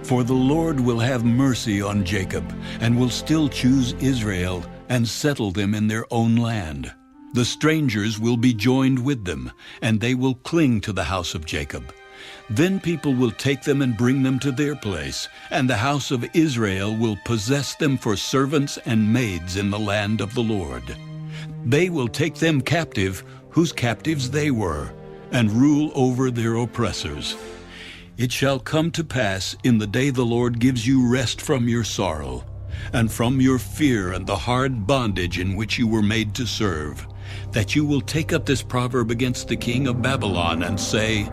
For the Lord will have mercy on Jacob, and will still choose Israel, and settle them in their own land. The strangers will be joined with them, and they will cling to the house of Jacob. Then people will take them and bring them to their place, and the house of Israel will possess them for servants and maids in the land of the Lord. They will take them captive, whose captives they were, and rule over their oppressors. It shall come to pass in the day the Lord gives you rest from your sorrow, and from your fear and the hard bondage in which you were made to serve, that you will take up this proverb against the king of Babylon and say,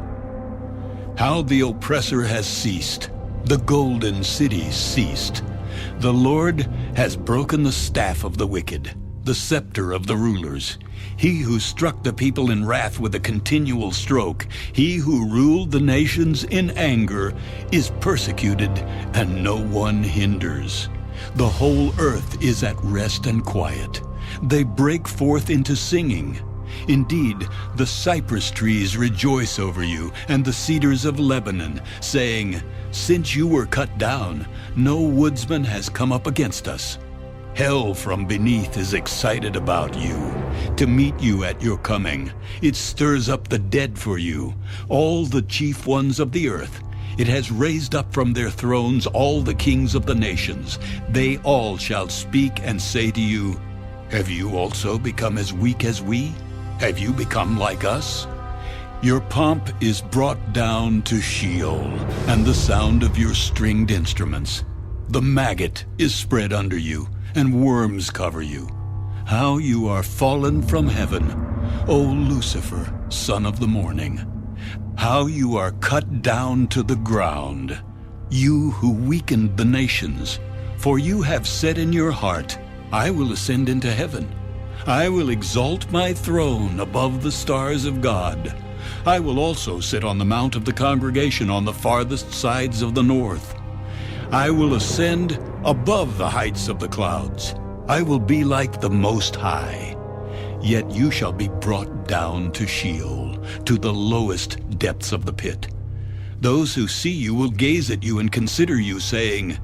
How the oppressor has ceased, the golden city ceased. The Lord has broken the staff of the wicked, the scepter of the rulers. He who struck the people in wrath with a continual stroke, he who ruled the nations in anger, is persecuted, and no one hinders. The whole earth is at rest and quiet. They break forth into singing. Indeed, the cypress trees rejoice over you, and the cedars of Lebanon, saying, Since you were cut down, no woodsman has come up against us. Hell from beneath is excited about you, to meet you at your coming. It stirs up the dead for you, all the chief ones of the earth. It has raised up from their thrones all the kings of the nations. They all shall speak and say to you, Have you also become as weak as we? Have you become like us? Your pomp is brought down to Sheol, and the sound of your stringed instruments. The maggot is spread under you, and worms cover you. How you are fallen from heaven, O Lucifer, son of the morning. How you are cut down to the ground, you who weakened the nations. For you have said in your heart, I will ascend into heaven. I will exalt my throne above the stars of God. I will also sit on the mount of the congregation on the farthest sides of the north. I will ascend above the heights of the clouds. I will be like the Most High. Yet you shall be brought down to Sheol, to the lowest depths of the pit. Those who see you will gaze at you and consider you, saying,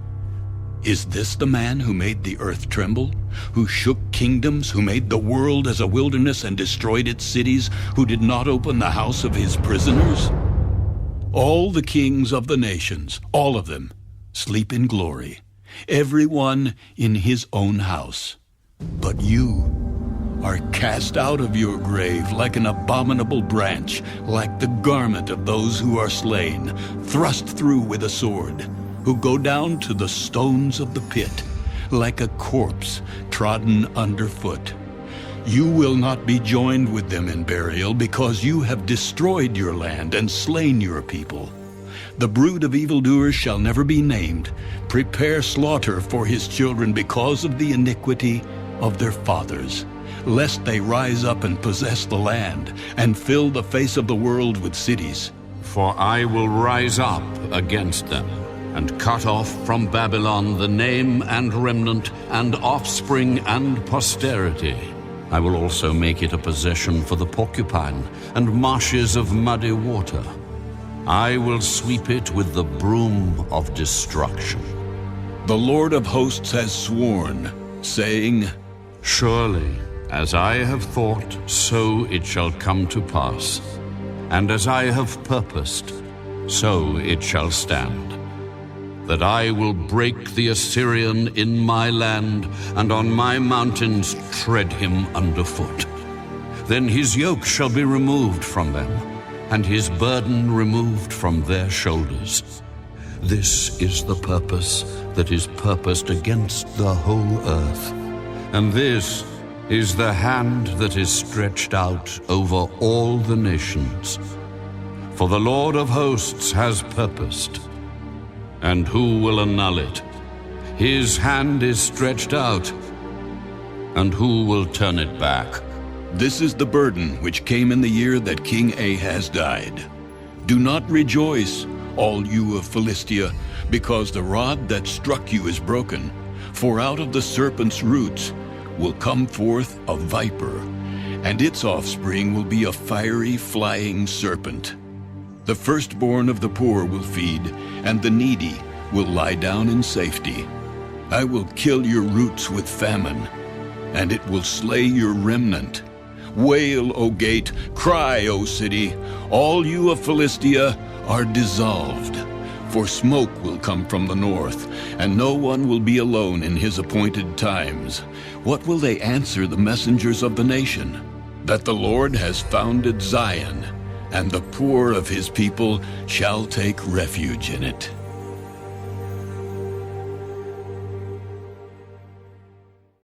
Is this the man who made the earth tremble, who shook kingdoms, who made the world as a wilderness and destroyed its cities, who did not open the house of his prisoners? All the kings of the nations, all of them, sleep in glory, every one in his own house. But you are cast out of your grave like an abominable branch, like the garment of those who are slain, thrust through with a sword, who go down to the stones of the pit, like a corpse trodden underfoot. You will not be joined with them in burial, because you have destroyed your land and slain your people. The brood of evildoers shall never be named. Prepare slaughter for his children because of the iniquity of their fathers, lest they rise up and possess the land, and fill the face of the world with cities. For I will rise up against them, and cut off from Babylon the name and remnant, and offspring and posterity. I will also make it a possession for the porcupine, and marshes of muddy water. I will sweep it with the broom of destruction. The Lord of hosts has sworn, saying, Surely, as I have thought, so it shall come to pass. And as I have purposed, so it shall stand. That I will break the Assyrian in my land, and on my mountains tread him underfoot. Then his yoke shall be removed from them, and his burden removed from their shoulders. This is the purpose that is purposed against the whole earth. And this is the hand that is stretched out over all the nations. For the Lord of hosts has purposed, and who will annul it? His hand is stretched out, and who will turn it back? This is the burden which came in the year that King Ahaz died. Do not rejoice, all you of Philistia, because the rod that struck you is broken. For out of the serpent's roots will come forth a viper, and its offspring will be a fiery flying serpent. The firstborn of the poor will feed, and the needy will lie down in safety. I will kill your roots with famine, and it will slay your remnant. Wail, O gate, cry, O city, all you of Philistia are dissolved. For smoke will come from the north, and no one will be alone in his appointed times. What will they answer the messengers of the nation? That the Lord has founded Zion, and the poor of his people shall take refuge in it.